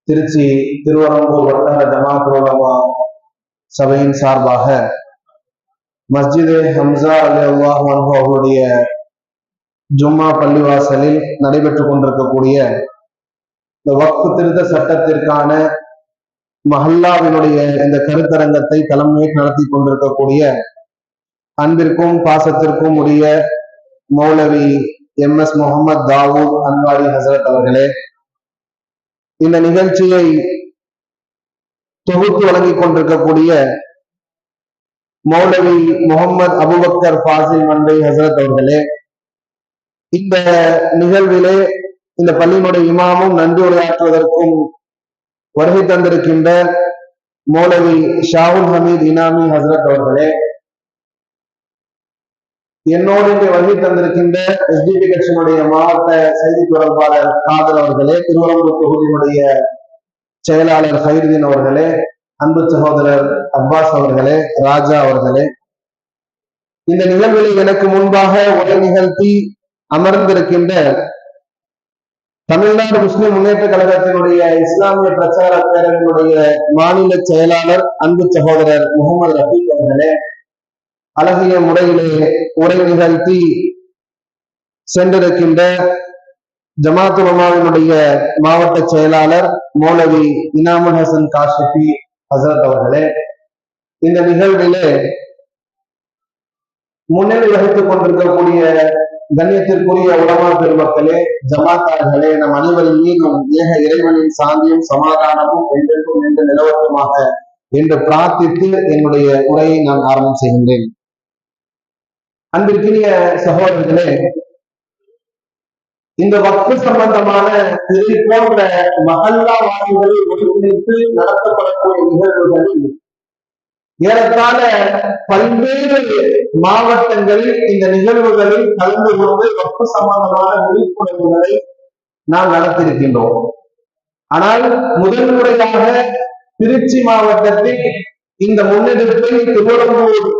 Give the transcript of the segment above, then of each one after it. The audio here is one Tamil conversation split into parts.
திருச்சி திருவரம்பூர் வட்டார ஜமாத் உலமா சபையின் சார்பாக மஸ்ஜிதே ஹம்சா ரலியல்லாஹு அன்ஹு அவர்களுடைய ஜும்மா பள்ளிவாசலில் நடைபெற்றுக் கொண்டிருக்கக்கூடிய இந்த வக்ஃப் திருத்த சட்டத்திற்கான மஹல்லாவினுடைய இந்த கருத்தரங்கத்தை தலைமையை நடத்தி கொண்டிருக்கக்கூடிய அன்பிற்கும் பாசத்திற்கும் உரிய மௌலவி எம்.எஸ். முகமது தாவூத் அன்வாரி ஹசரத் அவர்களே, இந்த நிகழ்ச்சியை தொகுத்து வழங்கிக் கொண்டிருக்கக்கூடிய மௌலவி முகமது அபுபக்கர் ஃபாசில் மண்டை ஹசரத் அவர்களே, இந்த நிகழ்விலே இந்த பள்ளியினுடைய இமாமும் நன்றி உரையாற்றுவதற்கும் வருகை தந்திருக்கின்ற மௌலவி ஷாவுல் ஹமீத் இனாமி ஹசரத் அவர்களே, என்னோடு இங்கே வருகை தந்திருக்கின்ற எஸ்டிபி கட்சியினுடைய மாவட்ட செய்தி தொடர்பாளர் காதர் அவர்களே, திருவரம்பூர் தொகுதியினுடைய செயலாளர் ஹைருதீன் அவர்களே, அன்பு சகோதரர் அப்பாஸ் அவர்களே, ராஜா அவர்களே, இந்த நிகழ்வில் எனக்கு முன்பாக உரை நிகழ்த்தி அமர்ந்திருக்கின்ற தமிழ்நாடு முஸ்லிம் முன்னேற்ற கழகத்தினுடைய இஸ்லாமிய பிரச்சார பேரவையினுடைய மாநில செயலாளர் அன்பு சகோதரர் முகமது ரஃபீக் அவர்களே, அழகிய முறையிலே உரை நிகழ்த்தி சென்றிருக்கின்ற ஜமாத் உலமாவினுடைய மாவட்ட செயலாளர் மௌலவி இனாமுல் ஹசன் காஷிபி ஹசரத் அவர்களே, இந்த நிகழ்விலே முன்னிலை வகித்துக் கொண்டிருக்கக்கூடிய கண்ணியத்திற்குரிய உலமா பெருமக்களே, ஜமாத்தார்களே, நம் அனைவரின் மீதும் ஏக இறைவனின் சாந்தியும் சமாதானமும் என்றென்றும் என்று நிலவரமாக என்று பிரார்த்தித்து என்னுடைய உரையை நான் ஆரம்பம் செய்கின்றேன். அன்பிற்கினிய சகோதரர்களே, இந்த வக்ஃப் சம்பந்தமான இதை போன்ற மஹல்லா வாசிகளை ஒருங்கிணைத்து நடத்தப்படக்கூடிய நிகழ்வுகளில் ஏறத்தாழ பல்வேறு மாவட்டங்களில் இந்த நிகழ்வுகளில் கலந்து கொண்டு வக்ஃப் சம்பந்தமான விழிப்புணர்வுகளை நாம் நடத்தியிருக்கின்றோம். ஆனால் முதல் முறையாக திருச்சி மாவட்டத்தில் இந்த முன்னெடுப்பை திருவரம்பூர்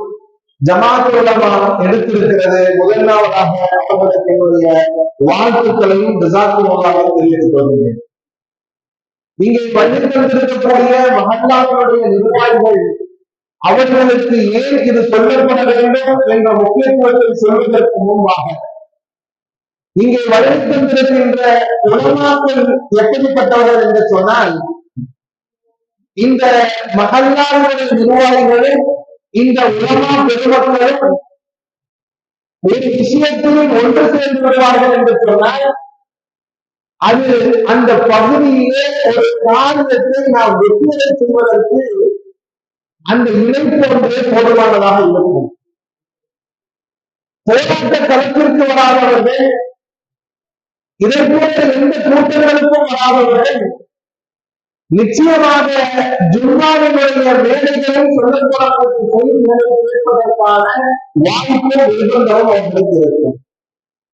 ஜமாத் உலமா எடுத்திருக்கிறது. முதலாவதாக அவர்களுக்கு என்னுடைய வாழ்த்துக்களையும் ஜஸாக்குமுல்லாஹ் தெரிவித்துக் கொள்கிறேன். இங்கே பள்ளி தந்திருக்கக்கூடிய மஹல்லாவினுடைய நிர்வாகிகள் அவர்களுக்கு ஏன் இது சொல்லப்பட வேண்டும் என்ற முக்கியத்துவத்தை சொல்வதற்கு முன்பாக இங்கே வருகை தந்திருக்கின்ற உலமாக்கள் எப்படிப்பட்டவர்கள் என்று சொன்னால், இந்த மஹல்லாவினுடைய நிர்வாகிகளும் இந்த உலமா பெருமக்களும் ஒரு விஷயத்தில் ஒன்று சேர்ந்து விடுவார்கள் என்று சொன்னால், அது அந்த பகுதியிலே ஒரு காரியத்தை நாம் வெற்றியை செய்வதற்கு அந்த இணைப்பு ஒன்றே போதுமானதாக இருக்கும். போராட்ட களத்திற்கு வராதவர்கள், இதை போன்ற எந்த கூட்டங்களுக்கும் வராதவர்கள் நிச்சயமாக ஜும்மாவினுடைய மேடைகளில் சொல்லப்படக்கூடிய செய்திகளை கேட்பதற்கான வாய்ப்பு நிர்பந்தம் அவர்களுக்கு இருக்கும்.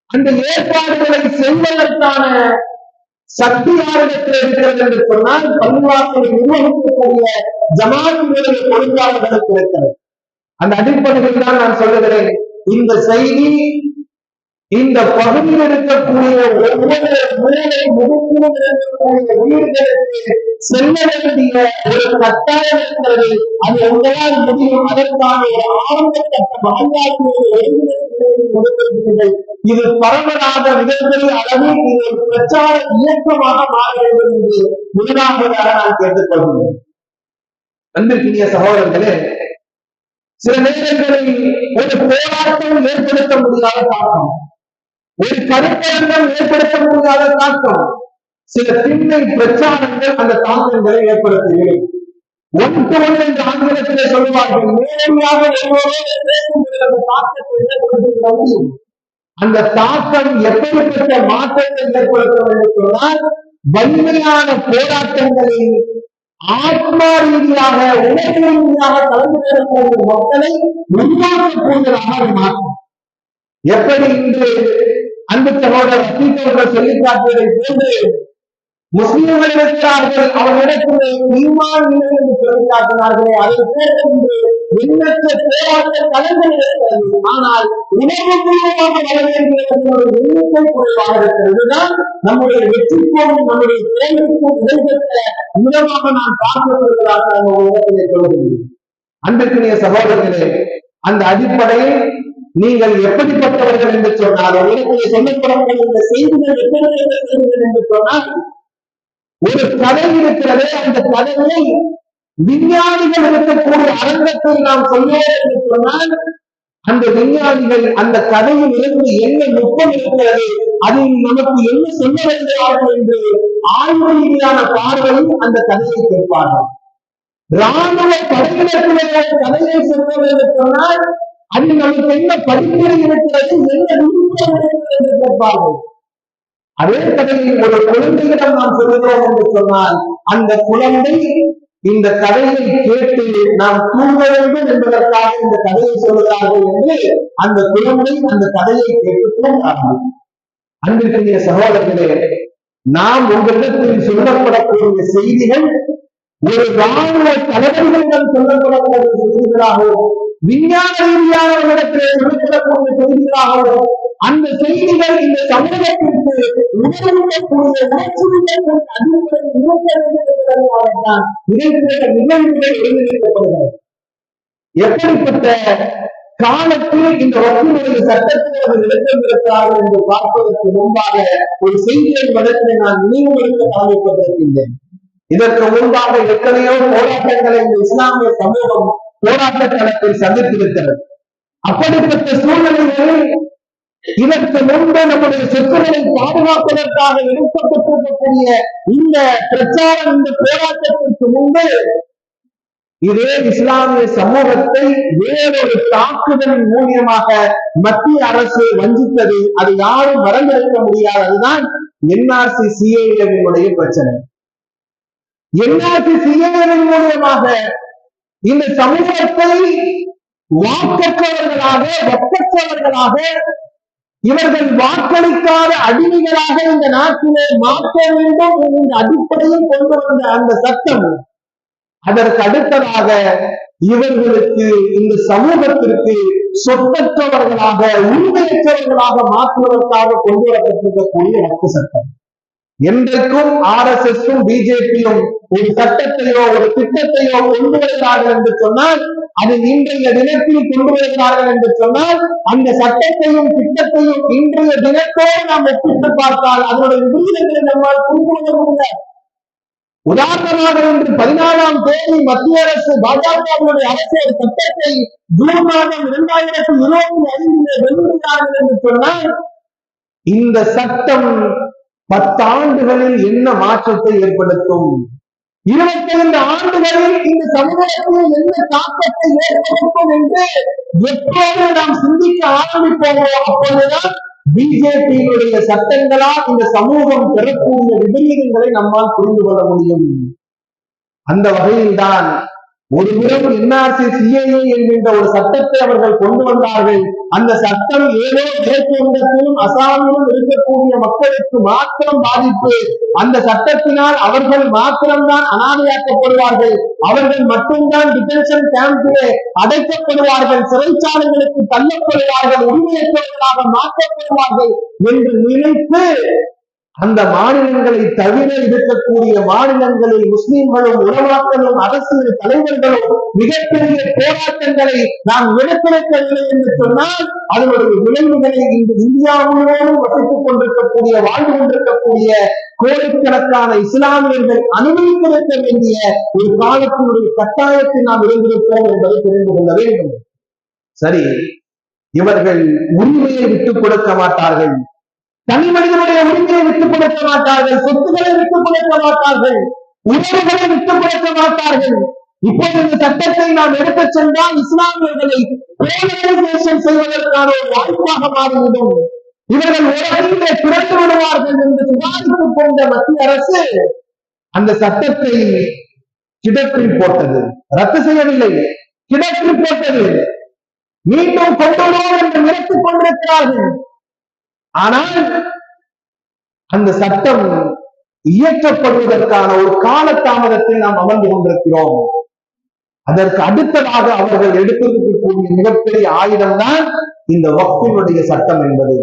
அந்த ஏற்பாடுகளை செய்வதற்கான சக்தி யாரிடத்தில் இருக்கிறது என்று சொன்னால், பள்ளிவாசலை நிர்வகிக்கக்கூடிய ஜமாத்தினுடைய பொறுப்பாளர்களுக்கு இருக்கிறது. அந்த அடிப்படையில் தான் நான் சொல்லுகிறேன், இந்த செய்தி இந்த பகுதியில் இருக்கக்கூடிய ஒவ்வொரு மூலை முகத்திலும் இருக்கக்கூடிய வீடுகளுக்கு செல்ல வேண்டிய ஒரு கட்டாயம் இருக்கிறது. அது உங்களால் முடியும். அதற்கான ஒரு ஆரம்பக்கட்ட மகந்தாட்சியை கொடுத்திருக்கிறீர்கள். இது பரவலாக மிகப்பெரிய அளவில் இது ஒரு பிரச்சார இயக்கமாக மாற வேண்டும் என்று முதலாவதாக நான் கேட்டுக்கொள்கிறேன். அன்பிற்கினிய சகோதரர்களே, சில நேரங்களில் ஒரு போராட்டம் ஏற்படுத்த முடியாத தாக்கம், ஒரு கருத்தரங்கம் ஏற்படுத்த முடியாத தாக்கம், சில திண்ணை பிரச்சாரங்கள் அந்த தாக்கங்களை ஏற்படுத்துகிறது. ஒன்று என்று ஆங்கிலத்திலே சொல்லுவார்கள், நேரடியாக தாக்கத்தை ஏற்படுத்த முடியும். அந்த தாக்கம் எப்படிப்பட்ட மாற்றத்தை ஏற்படுத்தும் என்று சொன்னால், வலிமையான போராட்டங்களை ஆத்மா ரீதியாக உணர்வு ரீதியாக கலந்து கொள்ளக்கூடிய மக்களை உருவாக்கக்கூடியதாக மாற்றும். எப்படி இன்று அன்பு சகோதரர் ரஃபீக் அவர்கள் சொல்லி காட்டுவதை போன்று முஸ்லிம்கள் இருக்கிறார்கள், அவர்களிடத்திலே ஈமான் இல்லை என்று சொல்லிக்காட்டினார்களே, அதை கேட்டு எண்ணற்ற போராட்ட களங்கள் இருக்கிறது. ஆனால் உணவு பூர்வமாக வர வேண்டிய எண்ணிக்கை குறைவாக இருக்கிறது. இதுதான் நம்முடைய வெற்றிக்கும் நம்முடைய தேவைக்கும் இடைப்பட்ட விதமாக நான் பார்க்கப்படுவதாக நம்ம உலகத்திலே சொல்கிறேன். அன்பிற்குரிய சகோதரர்களே, அந்த அடிப்படையில் நீங்கள் எப்படிப்பட்டவர்கள் என்று சொன்னால், உலகத்திலே சொல்லப்படக்கூடிய இந்த செய்திகள் எப்படிப்பட்ட செய்திகள் என்று சொன்னால், ஒரு கதை இருக்கிறதே, அந்த கதையை விஞ்ஞானிகள் இருக்கக்கூடிய அரங்கத்தில் நாம் சொல்லுவோம் என்று சொன்னால், அந்த விஞ்ஞானிகள் அந்த கதையில் இருந்து என்ன நுட்பம் இருக்கிறது, அதில் நமக்கு என்ன சொல்ல வேண்டுவார்கள் என்று ஆய்வு ரீதியான பார்வையில் அந்த கதையை கேட்பார்கள். ராணுவ படையினத்திலே கதையை சொல்வது என்று சொன்னால், அதில் நமக்கு என்ன படிப்பினை இருக்கிறது, என்ன நுட்பம் இருக்கிறது என்று கேட்பார்கள். அதே கதையில் ஒரு குழந்தையிடம் நாம் சொல்லுகிறோம் என்று சொன்னால், அந்த குழந்தை இந்த கதையை கேட்டு நாம் தூங்க வேண்டும் என்பதற்காக இந்த கதையை சொல்கிறார்கள் என்று அந்த குழந்தை அந்த கதையை கேட்டு தூங்கார்கள். அன்பிற்குரிய சகோதரர்களே, நாம் உங்களிடத்தில் சொல்லப்படக்கூடிய செய்திகள் ஒரு ராணுவ தலைவர்களிடம் சொல்லப்படக்கூடிய செய்திகளாகவும், விஞ்ஞான ரீதியானவர்களிடத்தில் சொல்லப்படக்கூடிய செய்திகளாகவும், அந்த செய்திகள் இந்த சமூகத்திற்கு உணர்வுக்கூடிய உணர்ச்சியுடன் அடிப்படையில் இடைப்பட்ட நிகழ்வுகள் ஒருங்கிணைக்கப்படுகிறது. எப்படிப்பட்ட காலத்தில் இந்த வசதியுடைய சட்டத்தில் அவர் நிலைத்திருக்கிறார்கள் என்று பார்ப்பதற்கு முன்பாக ஒரு செய்தியை மதத்தை நான் நினைவுபடுத்த ஆரம்பிப்பதற்கின்றேன். இதற்கு முன்பாக எத்தனையோ போராட்டங்களை இந்த இஸ்லாமிய சமூகம் போராட்ட களத்தில் சந்தித்திருக்கிறது. அப்படிப்பட்ட சூழ்நிலைகளில் இதற்கு முன்பு நம்முடைய சொத்துக்களை பாதுகாப்பதற்காக எடுக்கப்பட்டிருக்கக்கூடிய இந்த பிரச்சாரம், இந்த போராட்டத்திற்கு முன்பு இதே இஸ்லாமிய சமூகத்தை வேறொரு தாக்குதலின் மூலியமாக மத்திய அரசு வஞ்சித்தது. அது யாரும் மறந்திருக்க முடியாது. அதுதான் என்ஆர்சி சிஏஏவினுடைய பிரச்சனை. என்ஆர்சி சிஏஏவின் மூலியமாக இந்த சமூகத்தை வாக்கற்றவர்களாக, வக்கற்றவர்களாக, இவர்கள் வாக்களிக்காத அடிமைகளாக இந்த நாட்டிலே மாற்ற வேண்டும் என்ற அடிப்படையில் கொண்டு வந்த அந்த சட்டம், அதற்கு அடுத்ததாக இவர்களுக்கு, இந்த சமூகத்திற்கு சொத்தற்றவர்களாக, உரிமையற்றவர்களாக மாற்றுவதற்காக கொண்டு வரப்பட்டிருக்கக்கூடிய வக்ஃப் சட்டம். என்றைக்கும் RSSும் பிஜேபியும் ஒரு சட்டத்தையோ ஒரு திட்டத்தையோ கொண்டு வருகிறார்கள் என்று சொன்னால், அது இன்றைய தினத்தில் கொண்டு வருகிறார்கள் என்று சொன்னால், அந்த சட்டத்தையும் திட்டத்தையும் இன்றைய தினத்தோடு நாம் ஒப்பிட்டு பார்த்தால் அதனுடைய விகிதங்களை நம்மால் புரிந்து முடியாது. உதாரணமாக இன்று 14ஆம் தேதி மத்திய அரசு, பாஜகவினுடைய அரசியல் சட்டத்தை ஜூன் மாதம் 2025 வெளியிட்டார்கள் என்று சொன்னால், இந்த சட்டம் 10 ஆண்டுகளில் என்ன மாற்றத்தை ஏற்படுத்தும், 25 ஆண்டுகளில் இந்த சமூகத்தில் என்ன தாக்கத்தை ஏற்படுத்தும் என்று எப்போது நாம் சிந்திக்க ஆரம்பிப்போமோ அப்போதுதான் பிஜேபியினுடைய சட்டங்களால் இந்த சமூகம் பெறக்கூடிய விபரீதங்களை நம்மால் புரிந்து கொள்ள முடியும். அந்த வகையில் தான் ஒரு முறை என்ஆர்சி சிஏஏ என்கின்ற ஒரு சட்டத்தை அவர்கள் கொண்டு வந்தார்கள். அந்த சட்டம் ஏதோ மேற்கு வங்கத்திலும் அசாமிலும் இருக்கக்கூடிய மக்களுக்கு மாத்திரம் பாதிப்பு. அந்த சட்டத்தினால் அவர்கள் மாத்திரம்தான் அனாதையாக்கப்படுவார்கள், அவர்கள் மட்டும்தான் டிடென்ஷன் கேம்பிலே அடைக்கப்படுவார்கள், சிறைச்சாலைகளுக்கு தள்ளப்படுவார்கள், உரிமையற்றவர்களாக மாற்றப்படுவார்கள் என்று நினைத்து அந்த மாநிலங்களை தவிர இருக்கக்கூடிய மாநிலங்களில் முஸ்லிம்களும் உலமாக்களும் அரசியல் தலைவர்களும் மிகப்பெரிய போராட்டங்களை நாம் எடுத்துரைக்கவில்லை என்று சொன்னால், அதனுடைய விளைவுகளை இன்று இந்தியா முழுவதும் வசித்துக் கொண்டிருக்கக்கூடிய, வாழ்ந்து கொண்டிருக்கக்கூடிய கோடிக்கணக்கான இஸ்லாமியர்கள் அனுமதித்திருக்க வேண்டிய ஒரு காலத்தினுடைய கட்டாயத்தை நாம் இருந்திருப்போம் என்பதை தெரிந்து கொள்ள வேண்டும். சரி, இவர்கள் உரிமையை விட்டுக் கொடுக்க மாட்டார்கள், தனி மனிதனுடைய உரிமையை விட்டுக் கொடுக்க மாட்டார்கள், சொத்துக்களை விட்டுக் கொடுக்க மாட்டார்கள், உறவுகளை விட்டுக் கொடுக்க மாட்டார்கள். இப்போது இந்த சட்டத்தை நாம் எடுத்துச் சென்றால் இஸ்லாமியர்களை போலரைசேஷன் செய்வதற்கான ஒரு வாய்ப்பாக மாறிவிடும், இவர்கள் உலகிலே திறந்து விடுவார்கள் என்று சுதாரித்துக் கொண்ட மத்திய அரசு அந்த சட்டத்தை கிடப்பில் போட்டது. ரத்து செய்யவில்லை, கிடப்பில் போட்டது. மீண்டும் கொண்டு வருவோம் என்று நினைத்துக் கொண்டிருக்கிறார்கள். ஆனால் அந்த சட்டம் இயற்றப்படுவதற்கான ஒரு காலதாமதத்தில் நாம் அமர்ந்து கொண்டிருக்கிறோம். அதற்கு அடுத்ததாக அவர்கள் எடுத்திருக்கக்கூடிய மிகப்பெரிய ஆயுதம் தான் இந்த வக்ஃபினுடைய சட்டம் என்பது.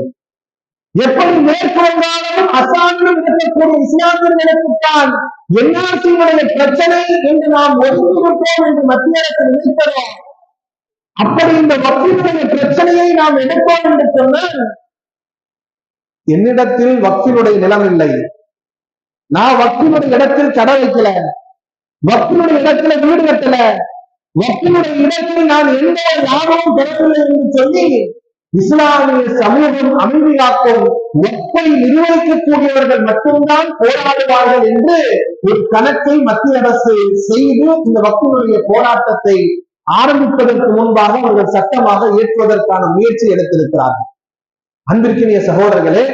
எப்படி மேற்கு வங்காளம் அசாமிலும் இருக்கக்கூடிய இஸ்லாமியர்களுக்குத்தான் என்ஆர்சியுடைய பிரச்சனை என்று நாம் ஒதுக்கி விட்டோம் என்று மத்திய அரசு நினைத்ததோ, அப்படி இந்த வக்ஃபினுடைய பிரச்சனையை நாம் எடுப்போம் என்று சொன்னால், என்னிடத்தில் வக்ஃபினுடைய நிலம் இல்லை, நான் வக்ஃபினுடைய இடத்தில் கடை வைக்கல, வக்ஃபினுடைய இடத்துல வீடு கட்டல, வக்ஃபினுடைய இடத்தில் நான் எந்த லாபமும் பெறவில்லை என்று சொல்லி இஸ்லாமிய சமூகம் அமைதியாக்கும் வக்ஃபை நிர்வகிக்கக்கூடியவர்கள் மட்டும்தான் போராடுவார்கள் என்று ஒரு கணக்கை மத்திய அரசு செய்து இந்த வக்ஃபினுடைய போராட்டத்தை ஆரம்பிப்பதற்கு முன்பாக அவர்கள் சட்டமாக ஏற்றுவதற்கான முயற்சி எடுத்திருக்கிறார்கள். அன்பிற்கினிய சகோதரர்களே,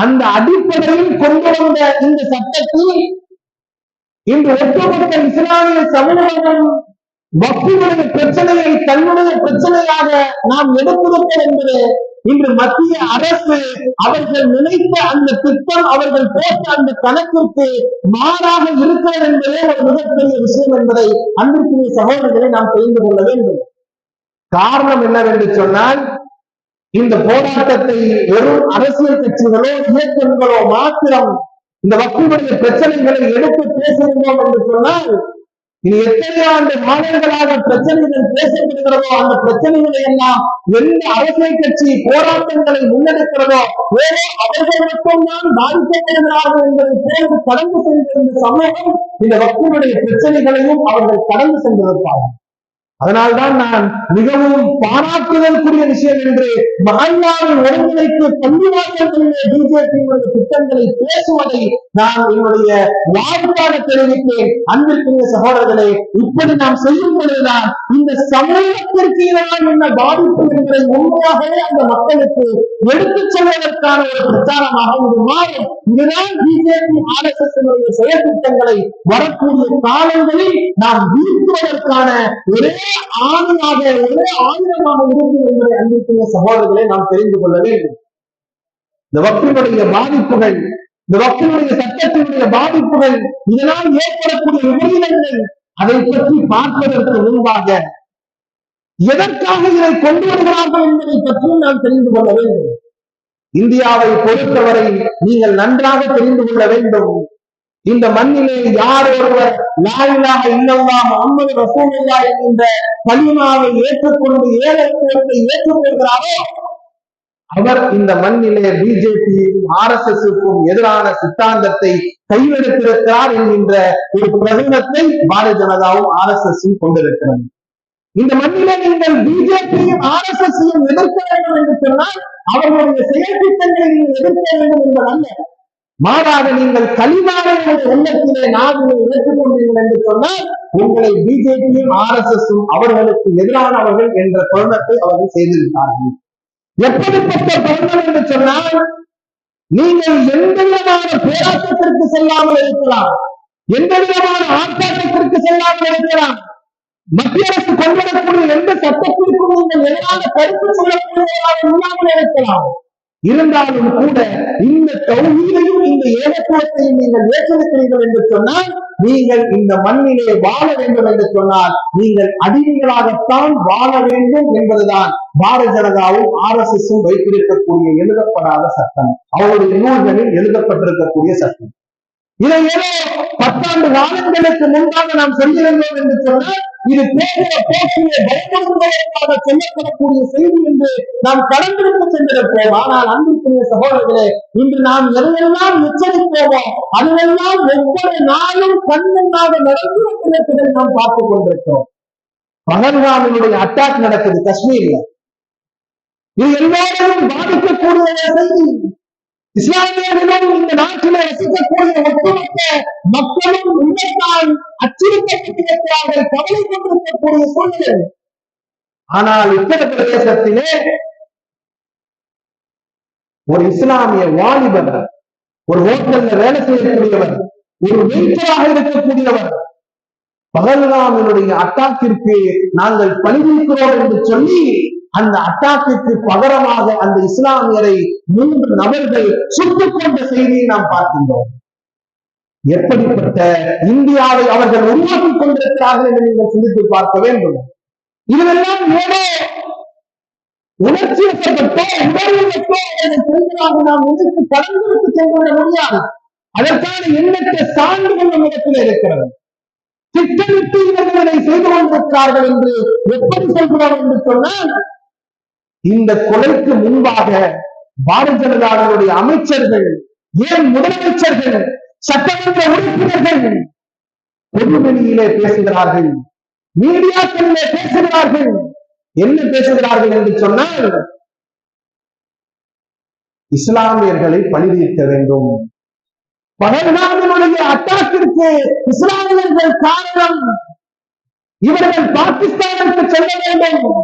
அந்த அடிப்படையில் கொண்டு வந்த இந்த சட்டத்தில் இன்று ஒட்டுமொத்த இஸ்லாமிய சமூகம் வக்ஃபினுடைய பிரச்சனையை தன்னுடைய பிரச்சனையாக நாம் எடுத்திருப்போம் என்பது இன்று மத்திய அரசு அவர்கள் நினைத்த அந்த திட்டம், அவர்கள் போட்ட அந்த கணக்கிற்கு மாறாக இருக்கிறது என்பதே ஒரு மிகப்பெரிய விஷயம் என்பதை அன்பிற்குரிய சகோதரர்களை நாம் தெரிந்து கொள்ள வேண்டும். காரணம் என்னவென்று சொன்னால், இந்த போராட்டத்தை வெறும் அரசியல் கட்சிகளோ இயக்கங்களோ மாத்திரம் இந்த வக்ஃபினுடைய பிரச்சனைகளை எடுத்து பேசுகிறோம் என்று சொன்னால், இனி எத்தனை ஆண்டு மாதங்களாக பிரச்சனைகள் பேசப்படுகிறதோ அந்த பிரச்சனைகளை எல்லாம் எந்த அரசியல் கட்சி போராட்டங்களை முன்னெடுக்கிறதோ வேறோ அவர்கள் மட்டும்தான் பாதிக்கப்படுகிறார்கள் என்பதை போன்று கடந்து சென்றிருந்த சமூகம் இந்த வக்ஃபினுடைய பிரச்சனைகளையும் அவர்கள் கடந்து சென்றிருப்பார்கள். அதனால்தான் நான் மிகவும் பாராட்டுதலுக்குரிய விஷயம் என்று மஹல்லாவின் ஒருங்கிணைப்பு பள்ளிவாசல்களிலே பிஜேபியினுடைய திட்டங்களை பேசுவதை நான் என்னுடைய வாழ்வாக தெரிவித்தேன். அன்பிற்குரிய சகோதரர்களே, இப்படி நாம் செய்யும் பொழுதுதான் இந்த சமூகத்திற்கு இதனால் என்ன பாதிப்பு என்பதை உண்மையாகவே அந்த மக்களுக்கு எடுத்துச் செல்வதற்கான ஒரு பிரச்சாரமாக இது மாறும். இதுதான் பிஜேபி RSS செயல் திட்டங்களை வரக்கூடிய காலங்களில் நாம் வீழ்த்துவதற்கான ஒரே ஆணையாக, ஒரே ஆயுதமாக இருக்கும் என்பதை அன்பிற்குரிய சகோதரர்களை நாம் தெரிந்து கொள்ள வேண்டும். இந்த வக்ஃபினுடைய பாதிப்புகள், இந்த வக்ஃபினுடைய சட்டத்தினுடைய பாதிப்புகள், இதனால் ஏற்படக்கூடிய விபரீதங்கள், அதை பற்றி பார்ப்பதற்கு முன்பாக எதற்காக இதை கொண்டு வருகிறார்கள் என்பதை பற்றியும் நாம் தெரிந்து கொள்ள வேண்டும். இந்தியாவை பொறுத்தவரை நீங்கள் நன்றாக தெரிந்து கொள்ள வேண்டும். இந்த மண்ணிலே யார் ஒருவர் லா இலாஹ இல்லல்லாஹ் முஹம்மது ரசூலுல்லாஹ் என்கின்ற கலிமாவை ஏற்றுக்கொண்டு ஏகத்துவத்தை ஏற்றுக்கொள்கிறாரோ அவர் இந்த மண்ணிலே பிஜேபியும் RSSக்கும் எதிரான சித்தாந்தத்தை கைவெடுத்திருக்கிறார் என்கின்ற ஒரு பிரகடனத்தை பாரதிய ஜனதாவும் RSSம் கொண்டிருக்கிறது. இந்த மண்ணிலே நீங்கள் பிஜேபியும் RSSையும் எதிர்க்க வேண்டும் என்று சொன்னால் அவர்களுடைய செயல் திட்டங்களை நீங்கள் எதிர்க்க வேண்டும் என்பதல்ல, மாறாக நீங்கள் கலிமாவை உள்ளத்திலே நாவிலே ஏற்றுக்கொண்டீர்கள் என்று சொன்னால் உங்களை பிஜேபியும் RSSம் அவர்களுக்கு எதிரானவர்கள் என்ற பிரகடனத்தை அவர்கள் செய்திருக்கிறார்கள். எப்படிப்பட்ட பிரகடனம் என்று சொன்னால், நீங்கள் எந்த விதமான போராட்டத்திற்கு செல்லாமல் இருக்கலாம், எந்த விதமான ஆர்ப்பாட்டத்திற்கு செல்லாமல் இருக்கலாம், மத்திய அரசு கொண்டுவரக்கூடிய எந்த சட்டத்திற்கும் நீங்கள் எதிரான கருத்து சொல்லக்கூடியவர்களாக இல்லாமல் இருக்கலாம். இருந்தாலும் கூட இந்த தௌஹீதையும் இந்த ஏகத்துவத்தையும் நீங்கள் ஏற்றிருக்கிறீர்கள் என்று சொன்னால், நீங்கள் இந்த மண்ணிலே வாழ வேண்டும் என்று சொன்னால் நீங்கள் அடிமைகளாகத்தான் வாழ வேண்டும் என்பதுதான் பாரதிய ஜனதாவும் RSSம் வைத்திருக்கக்கூடிய எழுதப்படாத சட்டம், அவருடைய நூல்களில் எழுதப்பட்டிருக்கக்கூடிய சட்டம். இதை ஏதோ 10 ஆண்டு காலங்களுக்கு முன்பாக நாம் சொல்லியிருந்தோம் என்று சொன்னால் இது போகிற போக்கிலே பயன்படுத்துவதற்காக சொல்லப்படக்கூடிய செய்தி என்று நாம் கடந்திருக்க சென்றிருப்போம். ஆனால் அன்பிற்குரிய சகோதரர்களே, இன்று நாம் எதையெல்லாம் எச்சரிப்போமோ அதெல்லாம் ஒவ்வொரு நாளும் கண்முன்னாக நடந்து கொண்டிருப்பதை நாம் பார்த்துக் கொண்டிருக்கிறோம். பஹல்காமினுடைய அட்டாக் நடக்குது காஷ்மீர்ல, இது எல்லாரையும் பாதிக்கக்கூடிய செய்தி. இஸ்லாமியர்களும் இந்த நாட்டிலே வசிக்கக்கூடிய ஒட்டுமொத்த மக்களும் உள்ளத்தால் அச்சுறுத்தப்பட்டிருக்கிறார்கள், கவலை கொண்டிருக்கக்கூடிய சூழ்நிலை. ஆனால் உத்தரப்பிரதேசத்திலே ஒரு இஸ்லாமிய வாலிபர், ஒரு ஹோட்டல்ல வேலை செய்யக்கூடியவர், ஒரு வெயிட்டராக இருக்கக்கூடியவர் பஹல்காமினுடைய அட்டாக்கிற்கு நாங்கள் பணிவிக்கிறோம் என்று சொல்லி அந்த அட்டாக்கிற்கு பகரமாக அந்த இஸ்லாமியரை 3 நபர்கள் சுட்டுக் கொண்ட செய்தியை நாம் பார்க்கின்றோம். எப்படிப்பட்ட இந்தியாவை அவர்கள் உருவாக்கிக் கொண்டிருக்கிறார்கள் என்று நீங்கள் சிந்தித்து பார்க்க வேண்டும். இதுவெல்லாம் ஏதோ உணர்ச்சி வசப்பட்டோ உணர்வுக்கோ செய்வதாக நாம் நினைத்து கலந்துவிட்டு சென்றுவிட முடியாது. அதற்கான எண்ணற்ற சான்றுகள் நம்மிடத்தில் இருக்கிறது. திட்டமிட்டு இவர்களை செய்து கொண்டிருக்கிறார்கள் என்று எப்படி சொல்கிறோம் என்று சொன்னால், இந்த கொலைக்கு முன்பாக பாரதிய ஜனதாவுடைய அமைச்சர்கள், ஏன் முதலமைச்சர்கள், சட்டமன்ற உறுப்பினர்கள் பொதுவெளியிலே பேசுகிறார்கள், மீடியாக்களிலே பேசுகிறார்கள். என்ன பேசுகிறார்கள் என்று சொன்னால், இஸ்லாமியர்களை பழி தீர்க்க வேண்டும். பகல்காமினுடைய அட்டாக்கிற்கு இஸ்லாமியர்கள் காரணம். இவர்கள் பாகிஸ்தானுக்கு செல்ல வேண்டும்.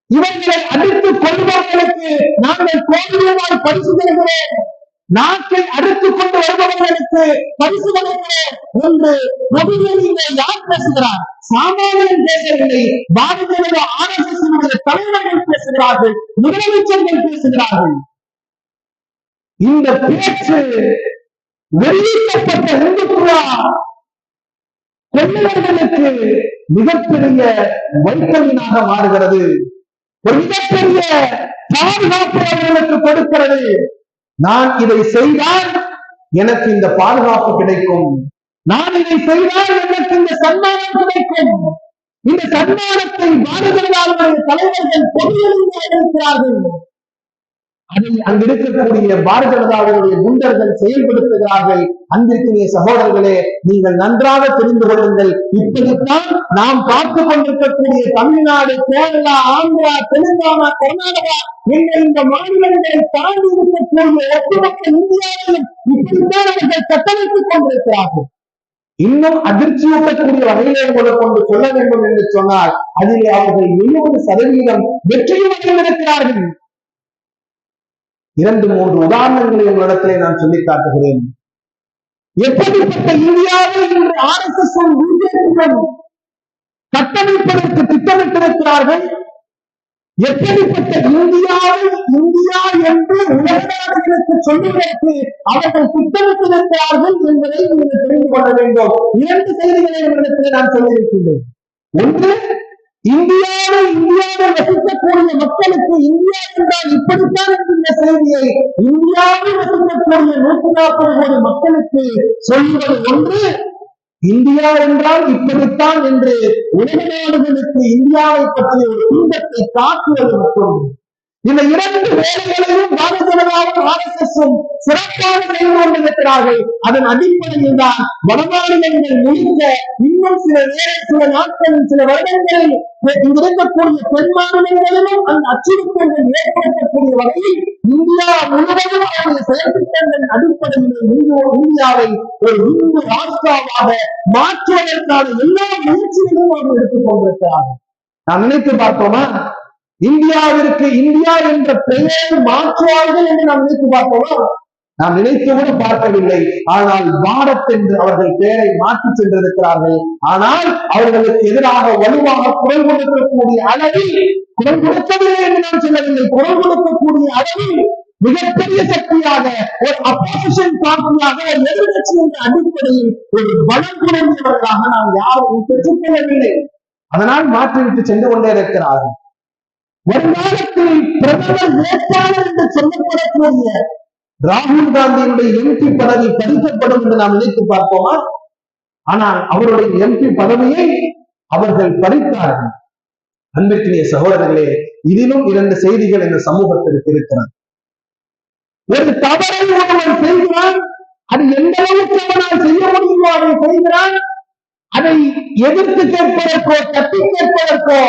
இவர்களை அடித்து கொள்பவர்களுக்கு நாங்கள் கோடி ரூபாய் பரிசு தருகிறோம். நாட்டை அடித்துக் கொண்டு வருபவர்களுக்கு பரிசு தருகிறோம் என்று பொதுவெளியிலே யார் பேசுகிறார்? சாமானியன் பேசவில்லை. பாரதிய ஜனதா RSS தலைவர்கள் பேசுகிறார்கள், முதலமைச்சர்கள் பேசுகிறார்கள். இந்த பேச்சு வெளியிடப்பட்ட இந்துத்துவா கொள்ளையர்களுக்கு மிகப்பெரிய வைட்டமினாக மாறுகிறது. ஒரு மிகப்பெரிய பாதுகாப்பு அவர்களுக்கு கொடுக்கிறது. நான் இதை செய்தால் எனக்கு இந்த பாதுகாப்பு கிடைக்கும், நான் இதை செய்தால் எனக்கு இந்த சன்மானம் கிடைக்கும். இந்த சன்மானத்தை பாரதிய ஜனதாவுடைய தலைவர்கள் பொதுவெளியில் இருக்கிறார்கள். அதை அங்கிருக்கக்கூடிய பாரதிய ஜனதாவுடைய குண்டர்கள் செயல்படுத்துகிறார்கள். அன்பிற்குரிய சகோதரர்களே, நீங்கள் நன்றாக தெரிந்து கொள்ளுங்கள். இப்படித்தான் நாம் பார்த்துக் கொண்டிருக்கக்கூடிய தமிழ்நாடு, கேரளா, ஆந்திரா, தெலுங்கானா, கர்நாடகா என்ற இந்த மாநிலங்களை தாண்டி இருக்கக்கூடிய ஒட்டுமொத்த இந்தியாவிலும் இப்படித்தான் அவர்கள் கட்டமைத்துக் கொண்டிருக்கிறார்கள். இன்னும் அதிர்ச்சியூட்டக்கூடிய வகையிலே உங்களுக்கு கொண்டு சொல்ல வேண்டும் என்று சொன்னால், அதிலே அவர்கள் 70% வெற்றியும் அடைந்திருக்கிறார்கள். 2-3 உதாரணங்களை உங்களிடத்திலே நான் சொல்லி காட்டுகிறேன். எப்படிப்பட்ட இந்தியாவை இன்று RSS பிஜேபியும் கட்டமைப்பதற்கு திட்டமிட்டிருக்கிறார்கள். எப்படிப்பட்ட இந்தியாவை இந்தியா என்று உலக நாடுகளுக்கு சொல்வதற்கு அவர்கள் திட்டமிட்டிருக்கிறார்கள் என்பதை நீங்கள் தெரிந்து கொள்ள வேண்டும். 2 செய்திகளை உங்களிடத்திலே நான் சொல்லியிருக்கின்றேன். ஒன்று, இந்தியாவில் வசிக்கக்கூடிய மக்களுக்கு இந்தியா என்றால் இப்படித்தான் என்கின்ற செய்தியை இந்தியாவில் வசிக்கக்கூடிய 140 கோடி மக்களுக்கு சொல்வது ஒன்று. இந்தியா என்றால் இப்படித்தான் என்று உலக நாடுகளுக்கு இந்தியாவை பற்றிய ஒரு பிம்பத்தை காட்டுவது மட்டும். இந்த 2 வேலைகளையும் பாரதிய ஜனதாவும் RSS சிறப்பாக செய்து கொண்டிருக்கிறார்கள். அதன் அடிப்படையில் தான் வடமாநிலங்கள் முழுக்க இன்னும் சில நாட்களில், சில வருடங்களில் இங்கிருக்கக்கூடிய பெண் மாநிலங்களிலும் அந்த அச்சுறுத்தல்கள் ஏற்படுத்தக்கூடிய வகையில் இந்தியா முழுவதும் அவருடைய செயற்திட்டங்களின் அடிப்படையில் இந்தியாவை ஒரு இந்து ராஷ்டிராவாக மாற்றுவதற்கான எல்லா முயற்சிகளையும் அவர்கள் எடுத்துக் கொண்டிருக்கிறார்கள். நாம் நினைத்து பார்த்தோமா, இந்தியாவிற்கு இந்தியா என்ற பெயரை மாற்றுவார்கள் என்று நாம் நினைத்து பார்த்தோமா? நாம் நினைத்து கூட பார்க்கவில்லை. ஆனால் பாரத் என்று அவர்கள் பெயரை மாற்றி சென்றிருக்கிறார்கள். ஆனால் அவர்களுக்கு எதிராக வலுவாக குரல் கொடுக்கக்கூடிய அளவில், குரல் கொடுக்கவில்லை என்று நான் சொல்லவில்லை, குரல் கொடுக்கக்கூடிய அளவில் மிகப்பெரிய சக்தியாக, ஒரு அப்போசிஷன் பார்ட்டியாக, ஒரு எதிர்கட்சி என்ற அடிப்படையில் ஒரு பலம் குறைந்தவர்களாக நாம் யாரும் பெற்றுக்கொள்ளவில்லை. அதனால் மாற்றிவிட்டு சென்று கொண்டே இருக்கிறார்கள். வருங்காலத்தில் பிரதமர் வேட்பாளர் என்று சொல்லப்படக்கூடிய ராகுல் காந்தியினுடைய MP பதவி பறிக்கப்படும் என்று நாம் நினைத்து பார்ப்போமா? ஆனால் அவருடைய MP பதவியை அவர்கள் பறித்தார்கள். அன்பிற்குரிய சகோதரர்களே, இதிலும் 2 செய்திகள் இந்த சமூகத்திற்கு இருக்கிறது. ஒரு தவறை ஒருவன் செய்கிறான், அது எந்த அளவுக்கு அவனால் செய்ய முடியுமோ அதை செய்கிறான். அதை எதிர்த்து கேட்பதற்கோ தட்டி கேட்பதற்கோ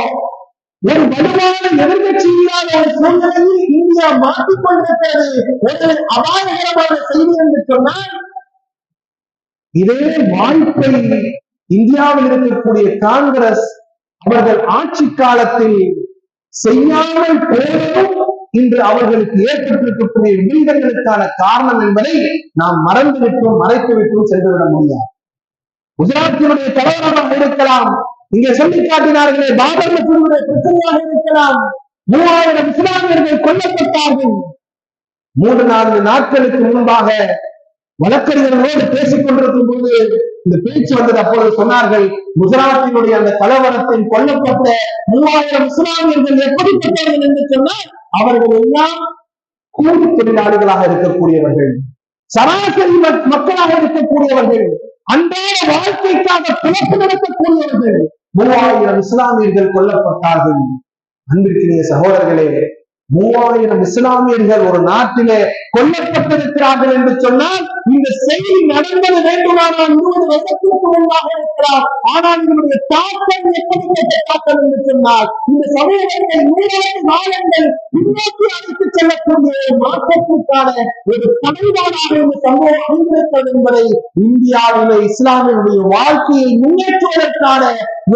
ஒரு வலுவான எதிர்கட்சி இல்லாத ஒரு சூழ்நிலையில் இந்தியா மாற்றிக் கொண்டிருக்கிறது. ஒரு அபாயகரமான செய்தி என்று சொன்னால், இதே வாய்ப்பை இந்தியாவில் இருக்கக்கூடிய காங்கிரஸ் அவர்கள் ஆட்சி காலத்தில் செய்யாமல் போவதும் இன்று அவர்களுக்கு ஏற்பட்டிருக்கக்கூடிய விபரீதங்களுக்கான காரணம் என்பதை நாம் மறந்துவிட்டும் மறைத்துவிட்டும் சென்றுவிட முடியாது. குஜராத்தினுடைய தலைவராக இருக்கலாம், இங்கே சொல்லி காட்டினார்களே பாபர் மசூதியுடைய பிரச்சனையாக இருக்கலாம். 3000 இஸ்லாமியர்கள் கொல்லப்பட்டார்கள். 3-4 நாட்களுக்கு முன்பாக வழக்கறிஞர்களோடு பேசிக் கொண்டிருக்கும் போது இந்த பேச்சு வந்தது. அப்பொழுது சொன்னார்கள், குஜராத்தினுடைய அந்த கலவரத்தில் கொல்லப்பட்ட 3000 இஸ்லாமியர்கள் எப்படிப்பட்டவர்கள் என்று சொன்னால், அவர்கள் எல்லாம் கூலி தொழிலாளிகளாக இருக்கக்கூடியவர்கள், சராசரி மக்களாக இருக்கக்கூடியவர்கள், அன்றாட வாழ்க்கைக்காக பிறப்பு நடத்தக்கூடியவர்கள். 3000 இஸ்லாமியர்கள் கொல்லப்பட்டார்கள். அன்பிற்கினிய சகோதரர்களே, 3000 இஸ்லாமியர்கள் ஒரு நாட்டிலே கொல்லப்பட்டிருக்கிறார்கள் என்று சொன்னால், இந்த செய்தி நடந்தது வேண்டுமானால் 100 வருடத்திற்கு முன்பாக இருக்கிறார். ஆனால் இதனுடைய தாக்கம் எப்படிப்பட்ட தாக்கம் என்று சொன்னால், இந்த சமூகத்தை 100 காலங்கள் முன்னோக்கி அழைத்துச் செல்லக்கூடிய ஒரு மாற்றத்திற்கான ஒரு தலைவானாக இந்த சமூகம் அமைந்திருக்கிறது என்பதை இந்தியாவிலே இஸ்லாமியனுடைய வாழ்க்கையை முன்னேற்றுவதற்கான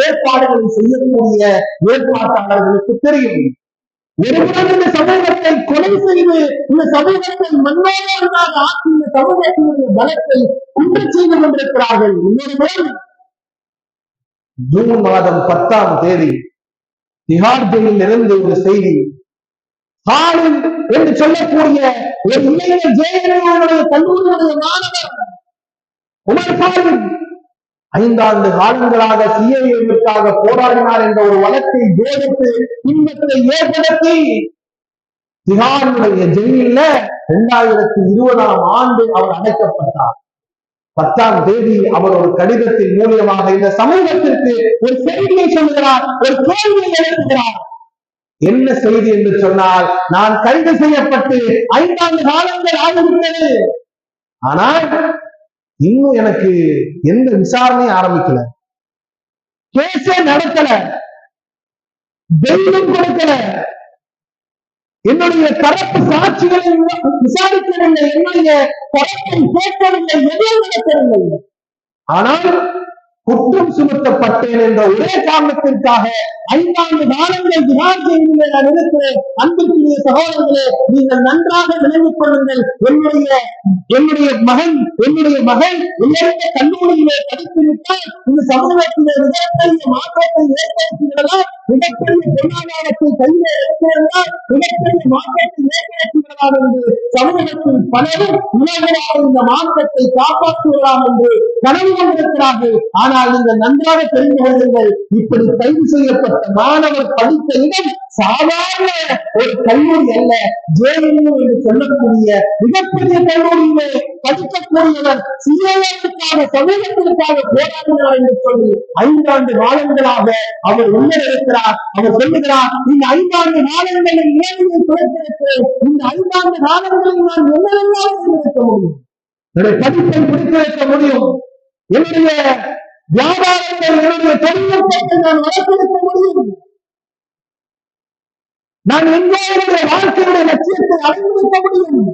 ஏற்பாடுகளை செய்யக்கூடிய ஏற்பாட்டாளர்களுக்கு தெரியும். ஒருவரும் இந்த சமூகத்தை கொலை செய்து இந்த சமூகத்தை மன்னோடாக ஆக்கி இந்த சமூகத்தினுடைய பலத்தை குற்ற செய்து கொண்டிருக்கிறார்கள். இன்னொரு ஜூன் மாதம் 10ஆம் தேதி திஹார் ஜெயிலில் இருந்து ஒரு செய்தி. ஹாலில் என்று சொல்லக்கூடிய ஒரு இளைஞர் ஜெயலலிதாவுடைய கல்லூரியுடைய மாணவர் உமர் ஹாலில் 5 ஆண்டு காலங்களாக சிஏஏவிற்காக போராடினார் என்ற ஒரு வழக்கை ஜோடித்து இன்பத்தை ஏற்படுத்தி திஹாருடைய ஜெயிலில் 2020ஆம் ஆண்டு அவர் அடைக்கப்பட்டார். 10ஆம் தேதி அவர் ஒரு கடிதத்தின் மூலியமாக இந்த சமூகத்திற்கு ஒரு செய்தியை சொல்கிறார், ஒரு கேள்வியை எழுப்புகிறார். என்ன செய்தி என்று சொன்னால், நான் கைது செய்யப்பட்டு 5 ஆண்டு காலங்கள் ஆகிவிட்டது, ஆனால் இன்னும் எனக்கு எந்த விசாரணையும் ஆரம்பிக்கல, கேஸே நடக்கல, பெயிலும் கொடுக்கல, என்னுடைய தரப்பு சாட்சிகளை விசாரிக்கவில்லை, என்னுடைய தரப்பை கேட்கவில்லை, எதுவும் நடக்கவில்லை. ஆனால் குற்றம் சுமத்தப்பட்டேன் என்ற ஒரே காரணத்திற்காக 5 ஆண்டு காலங்கள் திஹார் ஜெயிலிலே நான் இருக்கிறேன். அன்பிற்குரிய சகோதரர்களே, நீங்கள் நன்றாக விளங்கிக் கொள்ளுங்கள். என்னுடைய மகள் உயர்ந்த கல்லூரியிலே படித்துவிட்டால் இந்த சமூகத்திலே மிகப்பெரிய மாற்றத்தை ஏற்படுத்துகிறதா, மிகப்பெரிய பொருளாதாரத்தை கையிலே எடுத்திருந்தால் மிகப்பெரிய மாற்றத்தை ஏற்படுத்துகிறதா என்று சமூகத்தில் பலரும் உலகளாக இந்த மாற்றத்தை காப்பாற்றுகிறார் என்று கனவு கொண்டிருக்கிறார்கள். ஆனால் நீங்கள் நன்றாக தெரிந்து கொள்ளுங்கள், இப்படி கைது செய்யப்பட்ட மாணவர் படித்த இடம் சாதாரண ஒரு கல்லூரி அல்ல, ஜேஎன்யூ என்று சொல்லக்கூடிய மிகப்பெரிய கல்லூரியிலே படிக்கக்கூடியவர் சிஏஏவுக்காக சமூகத்திற்காக போராடினார் என்று சொல்லி 5 ஆண்டு காலங்களாக அவர் உணர்ந்திருக்கிறார். அவர் சொல்லுகிறார், இந்த 5 ஆண்டு காலங்களில் ஏழையை குறைத்திருக்கிறேன், இந்த 5 ஆண்டு காலங்களில் நான் என்னவெல்லாம் செய்திருக்க முடியும், என்னுடைய படிப்பை முடித்து வைக்க முடியும், என்னுடைய வியாபாரத்தை என்னுடைய தொழில்நுட்பத்தை நான் வளர்த்திருக்க முடியும், நான் எங்களுடைய வாழ்க்கையுடைய லட்சியத்தை அடைந்திருக்க முடியும்.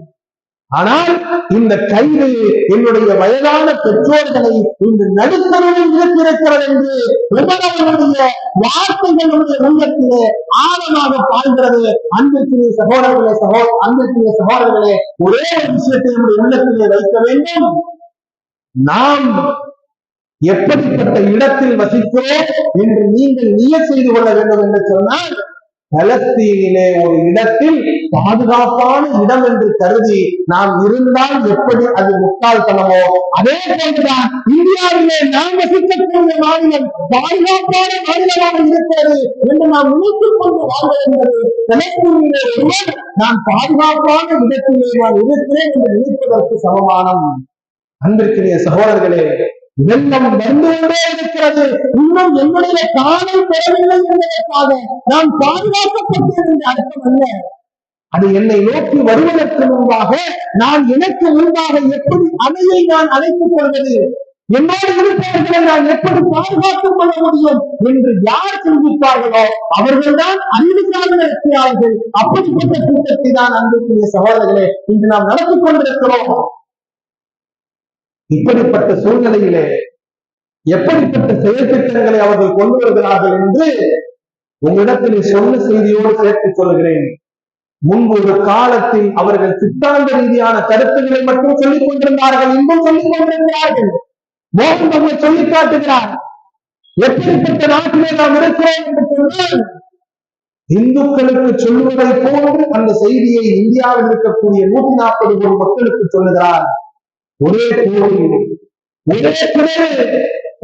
ஆனால் இந்த கைது என்னுடைய வயதான பெற்றோர்களை இந்த நடுத்தரவில் இருக்கிறது என்று உமரவனுடைய வார்த்தைகளுடைய உள்ளத்திலே ஆழமாக பாய்கிறது. அன்பிற்குரிய சகோதரர்களே, ஒரே ஒரு விஷயத்தை நம்முடைய உள்ளத்திலே வைக்க வேண்டும். நாம் எப்படிப்பட்ட இடத்தில் வசிக்கிறோம் என்று நீங்கள் நியத் செய்து கொள்ள வேண்டும் என்று சொன்னால், பலஸ்தீனிலே ஒரு இடத்தில் பாதுகாப்பான இடம் என்று கருதி நாம் இருந்தால் எப்படி அது முட்டாள்தனமோ, அதே போன்றுதான் இந்தியாவிலே நாம் வசிக்கக்கூடிய மாநிலம் பாதுகாப்பான மாநிலமாக இருக்கிறது என்று நாம் நினைத்துக் கொண்டு வாழ்வது என்பது பலஸ்தீனிலே ஒருவர் நான் பாதுகாப்பான இடத்திலே நான் இருக்கிறேன் என்று நினைப்பதற்கு சமமானம். அன்பிற்குரிய சகோதரர்களே, வெள்ளம் வந்து கொண்டே இருக்கிறது, இன்னும் என்னுடைய காலை பெறவில்லை என்பதற்காக நான் பாதுகாக்கப்பட்டேன் என்று அர்த்தம் அல்ல. அது என்னை நோக்கி வருவதற்கு முன்பாக நான் எனக்கு முன்பாக எப்படி அணையை நான் அழைத்துக் கொள்வது, என்னோடு இருப்பவர்களை நான் எப்படி பாதுகாத்துக் கொள்ள முடியும் என்று யார் சிந்திப்பார்களோ அவர்கள்தான் அறிவுசார்ந்த வெற்றியாளர்கள். அப்படிப்பட்ட கூட்டத்தை தான் அன்பிற்குரிய சகோதரர்களே இன்று நாம் நடத்திக் கொண்டிருக்கிறோம். இப்படிப்பட்ட சூழ்நிலையிலே எப்படிப்பட்ட செயற்திட்டங்களை அவர்கள் கொண்டு வருகிறார்கள் என்று உங்களிடத்தில் சொன்ன செய்தியோடு சேர்த்து சொல்லுகிறேன். முன்பு ஒரு காலத்தில் அவர்கள் சித்தாந்த ரீதியான கருத்துக்களை மட்டும் சொல்லிக் கொண்டிருந்தார்கள், இன்றும் சொல்லிக் கொண்டிருக்கிறார்கள். மோகன் நம்மை சொல்லிக் காட்டுகிறார், எப்படிப்பட்ட நாட்டிலே நாம் இருக்கிறோம் என்று சொன்னால் இந்துக்களுக்கு சொல்லுவதை போன்று அந்த செய்தியை இந்தியாவில் இருக்கக்கூடிய 140 கோடி மக்களுக்கு சொல்லுகிறார். ஒரே கோவில், ஒரே கிணறு,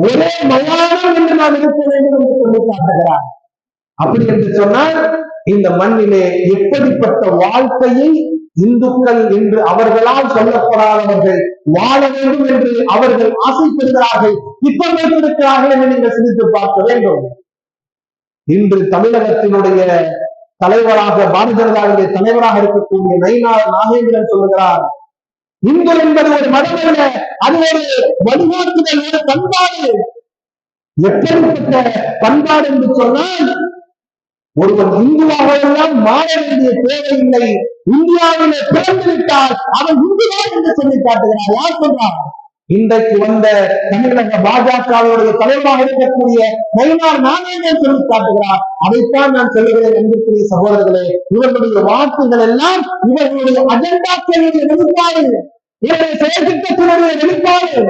ஒரே மயானம் என்று நாம் இருக்க வேண்டும் என்று சொல்லி காட்டுகிறார். அப்படி என்று சொன்னால் இந்த மண்ணிலே எப்படிப்பட்ட வாழ்க்கையை இந்துக்கள் என்று அவர்களால் சொல்லப்படாதவர்கள் வாழ வேண்டும் என்று அவர்கள் ஆசைப்படுகிறார்கள், திட்டம் வைத்திருக்கிறார்கள் என்று நீங்கள் சிந்தித்து பார்க்க வேண்டும். இன்று தமிழகத்தினுடைய தலைவராக, பாரதிய ஜனதாவுடைய தலைவராக இருக்கக்கூடிய நயினார் நாகேந்திரன் சொல்லுகிறார், இந்து என்பது ஒரு மதம் அல்ல, அது ஒரு வழிகாட்டுதல், ஒரு பண்பாடு. எப்படிப்பட்ட பண்பாடு என்று சொன்னால், ஒருவன் இந்துவாக எல்லாம் மாற வேண்டிய தேவையில்லை, இந்தியாவிலே பிறந்து விட்டால் அவன் இந்துதான் என்று சொல்லி காட்டுகிறார். யார் சொல்றார்? இன்றைக்கு வந்த தமிழக பாஜகவுடைய தலைவராக இருக்கக்கூடிய நயினார் நாகேந்திரன் சொல்லி காட்டுகிறார். அதைத்தான் நான் சொல்லுகிறேன் அன்புக்குரிய சகோதரர்களே. இவர்களுடைய வாக்குகள் எல்லாம் இவர்களுடைய அஜெண்டாக்களுடைய வெளிப்பாடு, இவருடைய செயற்திட்டத்தினுடைய வெளிப்பாடு.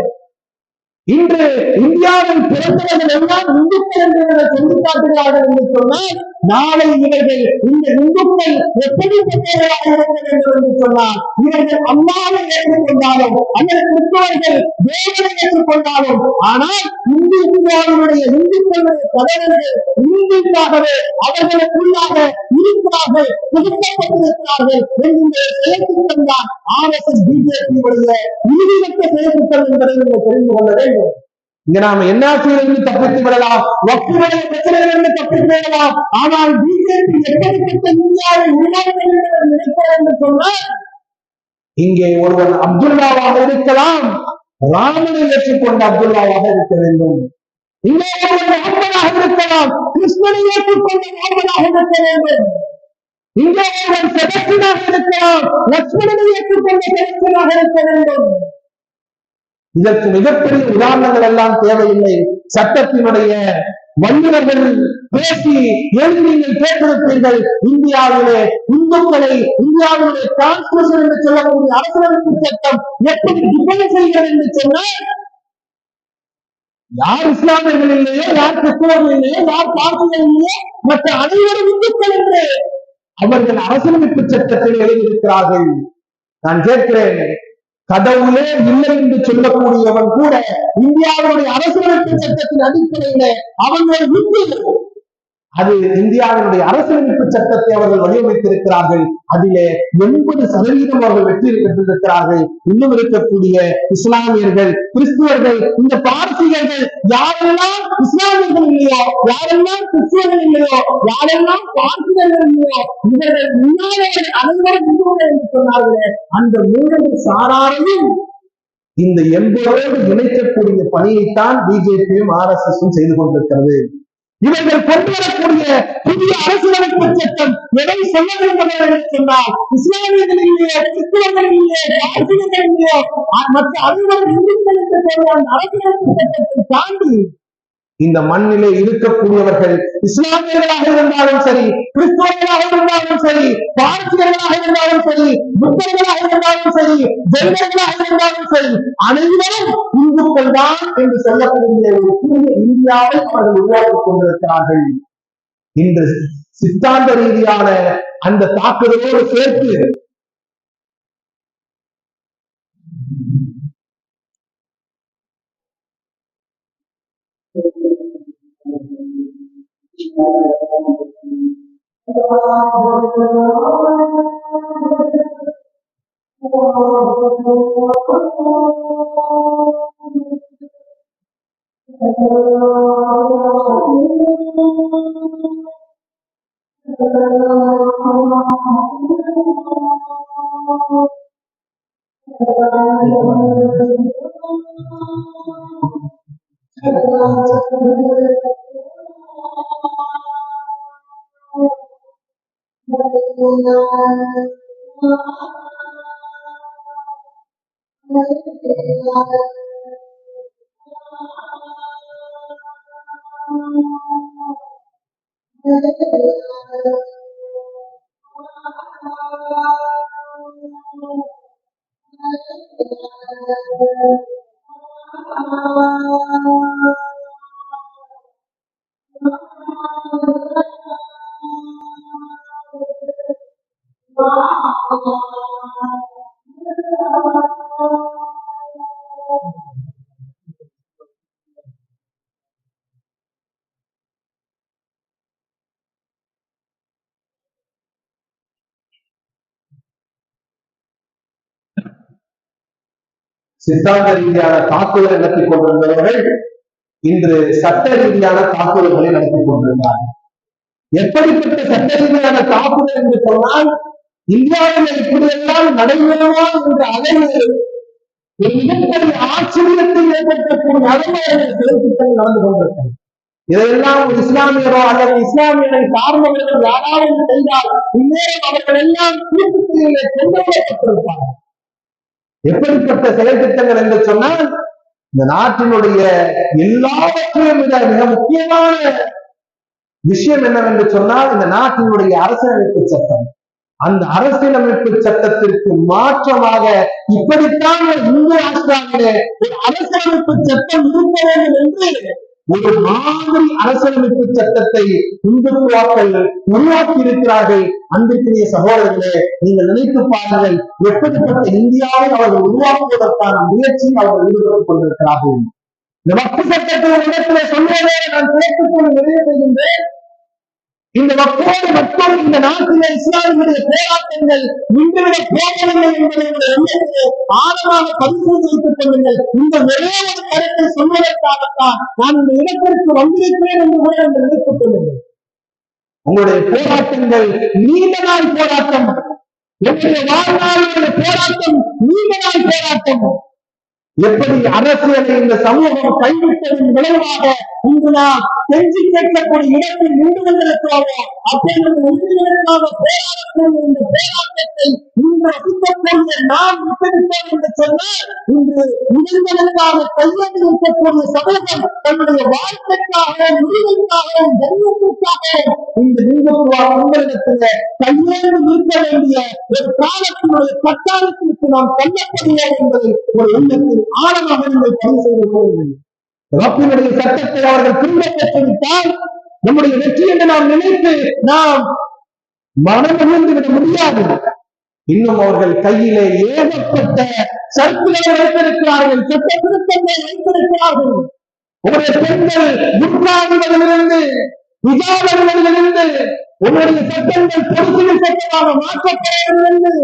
இன்று இந்தியாவில் பிறந்தவர்கள் எல்லாம் இந்துக்கள் என்று சொல்லி காட்டுகிறார்கள் என்று சொன்னால், நாளை இவர்கள் இந்த இந்துக்கள் எப்படிப்பட்டவர்களாக இருக்க வேண்டும் என்று சொன்னால், இவர்கள் அம்மாவை ஏற்றுக்கொண்டாலும் அல்லது கிறிஸ்தவர்கள் தேவனை ஏற்றுக்கொண்டாலும், ஆனால் இந்தியாவினுடைய இந்துக்களுடைய தலைவர்கள் இந்தியாகவே அவர்களுக்குள்ளாக இருக்கிறார்கள், புகுத்தப்பட்டிருக்கிறார்கள் என்கின்ற செயற்திட்டம் தான் RSS BJP இறுதிவட்ட செயற்திட்டம் என்பதை நீங்கள் தெரிந்து கொள்ள வேண்டும். இங்க நாம என்ஆர்சியிலிருந்து தப்பித்து விடலாம், வக்குடைய பிரச்சனையிலிருந்து தப்பித்து விடலாம், ஆனால் பிஜேபி எப்படிப்பட்ட இந்தியாவை உருவாக்க வேண்டும் என்று நினைக்கிறார் என்று சொன்னால், இங்கே ஒருவன் அப்துல்லாவாக இருக்கலாம், ராமனை ஏற்றுக்கொண்ட அப்துல்லாவாக இருக்க வேண்டும். இங்கே ஒருவன் ராமனாக இருக்கலாம், கிருஷ்ணனை ஏற்றுக்கொண்ட ராமனாக இருக்க வேண்டும். இங்கே ஒருவன் செபஸ்டினாக இருக்கலாம், லட்சுமணனை ஏற்றுக்கொண்ட செபஸ்டினாக இருக்க வேண்டும். இதற்கு மிகப்பெரிய உதாரணங்கள் எல்லாம் தேவையில்லை. சட்டத்தினுடைய வல்லுநர்கள் பேசி எழுதி நீங்கள் கேட்டிருப்பீர்கள். இந்தியாவிலே இந்துக்களை, இந்தியாவினுடைய கான்ஸ்டிடியூஷன் என்று சொல்லக்கூடிய அரசியலமைப்பு சட்டம் எப்படி டிஃபைன் செய்கிறது என்று சொன்னால், யார் இஸ்லாமியர்கள் இல்லையோ, யார் கிறிஸ்தவர்கள் இல்லையோ, யார் பார்சிகள் இல்லையோ, மற்ற அனைவரும் இந்துக்கள் என்று அவர்கள் அரசியலமைப்பு சட்டத்தில் எழுதியிருக்கிறார்கள். நான் கேட்கிறேன், கடவுளே இல்லை என்று சொல்லக்கூடியவன் கூட இந்தியாவுடைய அரசியலமைப்பு சட்டத்தின் அடிப்படையில அவன் ஒரு இந்து. அது இந்தியாவினுடைய அரசியலமைப்பு சட்டத்தை அவர்கள் வடிவமைத்திருக்கிறார்கள். அதிலே 80% அவர்கள் வெற்றி பெற்றிருக்கிறார்கள். இன்னும் இருக்கக்கூடிய இஸ்லாமியர்கள், கிறிஸ்துவர்கள், இந்த பார்சிகர்கள், யாரெல்லாம் இஸ்லாமியர்கள் இல்லையோ, யாரெல்லாம் கிறிஸ்துவர்கள் இல்லையோ, யாரெல்லாம் பார்சிகர்கள் இல்லையோ, இவர்கள் முன்னாடி அனைவரும் இந்துக்கள் என்று சொன்னார்களே, அந்த 3 சாராரையும் இந்த 80ஓடு இணைக்கக்கூடிய பணியைத்தான் பிஜேபியும் RSSம் செய்து கொண்டிருக்கிறது. இவர்கள் கொண்டு வரக்கூடிய புதிய அரசியலமைப்பு சட்டம் எதை சொல்ல வேண்டும் என்று சொன்னால், இஸ்லாமியர்கள் இல்லையோ, கிறிஸ்தவர்கள் இல்லையோ, பார்சிகர்கள் இல்லையோ, மற்ற அனைவரும் இந்துக்கள் என்று சொல்ல அந்த அரசியலமைப்பு சட்டத்தை தாண்டி இந்த மண்ணிலே இருக்கக்கூடியவர்கள் இஸ்லாமியர்களாக இருந்தாலும் சரி, கிறிஸ்தவர்களாக இருந்தாலும் சரி, பார்சிகர்களாக இருந்தாலும் சரி, புத்தர்களாக இருந்தாலும் சரி, ஜெயினர்களாக இருந்தாலும் சரி, அனைவரும் இந்துக்கள் தான் என்று சொல்லக்கூடிய ஒரு புதிய இந்தியாவை அவர்கள் உருவாக்கிக் கொண்டிருக்கிறார்கள். இன்று சித்தாந்த ரீதியான அந்த தாக்குதலோடு சேர்த்து சித்தாந்த ரீதியான தாக்குதலை நடத்தி கொண்டிருந்தவர்கள் இன்று சட்ட ரீதியான தாக்குதல்களை நடத்தி கொண்டிருக்கிறார்கள். எப்படிப்பட்ட சட்ட ரீதியான தாக்குதல் என்று சொன்னால், இந்தியாவில் இப்படியெல்லாம் நடைபெறுமா என்ற அளவில் ஒரு மிகப்பெரிய ஆச்சரியத்தை ஏற்படுத்தக்கூடிய அளவில் செயல்திட்டங்கள் நடந்து கொண்டிருக்கிறது. இதையெல்லாம் ஒரு இஸ்லாமியரோ அல்லது இஸ்லாமியரை சார்ந்தவர்கள் யாராவது செய்தால் இந்நேரம் அவர்கள் எல்லாம் தூக்குத்தொழிலை கொண்டு வரப்பட்டிருப்பார்கள். எப்படிப்பட்ட செயல்திட்டங்கள் என்று சொன்னால், இந்த நாட்டினுடைய எல்லாவற்றையும் விட மிக முக்கியமான விஷயம் என்னவென்று சொன்னால், இந்த நாட்டினுடைய அரசியலமைப்பு சட்டம். அந்த அரசியலமைப்பு சட்டத்திற்கு மாற்றமாக இப்படித்தான் இந்திய ராஷ்டிராவிலே ஒரு அரசியலமைப்பு சட்டம் இருக்க வேண்டும் என்று ஒரு மாதிரி அரசியலமைப்பு சட்டத்தை இந்துத்துவாக்கள் உருவாக்கி இருக்கிறார்கள். அன்பிற்குரிய சகோதரர்களே, நீங்கள் நினைத்து பாருங்கள், எப்படிப்பட்ட இந்தியாவை அவர்கள் உருவாக்குவதற்கான முயற்சியில் அவர்கள் ஈடுபட்டுக் கொண்டிருக்கிறார்கள். இந்த வக்ஃப் சட்டத்தை ஒரு இடத்திலே சொன்னதே நான் கேட்டுக்கொண்டு நிறைவு செய்கின்றேன். இந்த வக்ஃபோடு மட்டும் இந்த நாட்டிலே இஸ்லாமியுடைய போராட்டங்கள் நின்றுவிடப் போகவில்லை என்பதை எண்ணத்தை ஆழமாக பரிசோதித்துக் கொள்ளுங்கள். இந்த ஒரே ஒரு கருத்தை சொல்வதற்காகத்தான் நான் இந்த இடத்திற்கு வந்திருக்கிறேன் என்று கூட நினைத்துக் கொள்ளுங்கள். உங்களுடைய போராட்டங்கள் நீண்ட நாள் போராட்டம், என்னுடைய வாழ்நாளுடைய போராட்டம் நீண்ட நாள் போராட்டம். எப்படி அரசியலை இந்த சமூகம் கைவிட்டதன் விளைவாக இன்று நாம் செஞ்சு கேட்கக்கூடிய இடத்தில் நின்று வந்திருக்கிறோமோ, அப்பொழுது உரிமைகளுக்காக போராடக்கூடிய இந்த போராட்டத்தை இன்று வசிக்கக்கூடிய நாம் விட்டுவிட்டோம் என்று சொன்னால், இன்று உரிமைகளுக்காக கையெழுந்து இருக்கக்கூடிய சமூகம் தன்னுடைய வாழ்க்கைக்காகவும் உரிமைக்காகவும் கண்ணியத்திற்காகவும் இந்த இந்துத்துவ உங்களிடத்திலே கையெழுந்து நிற்க வேண்டிய ஒரு காலத்தினுடைய கட்டாயத்திற்கு நாம் தள்ளப்படுவோம் என்பதை ஒரு எண்ணத்தில் ஆழமாக நீங்கள் பதிவு செய்து கொள்ளுங்கள். ரப்பினுடைய சட்டத்தை அவர்கள் பின்பற்றிவிட்டால் நம்முடைய வெற்றி என்று நாம் நினைத்து நாம் மனமிழந்து விட முடியாது. இன்னும் அவர்கள் கையிலே ஏகப்பட்ட சர்க்குகளை வைத்திருக்கிறார்கள், சட்ட திருத்தங்களை வைத்திருக்கிறார்கள். உங்களுடைய பெண்கள் குற்றாவிலிருந்து விஜாவிலிருந்து உங்களுடைய சட்டங்கள் பொறுப்பு சட்டமாக மாற்றப்படவில்லை.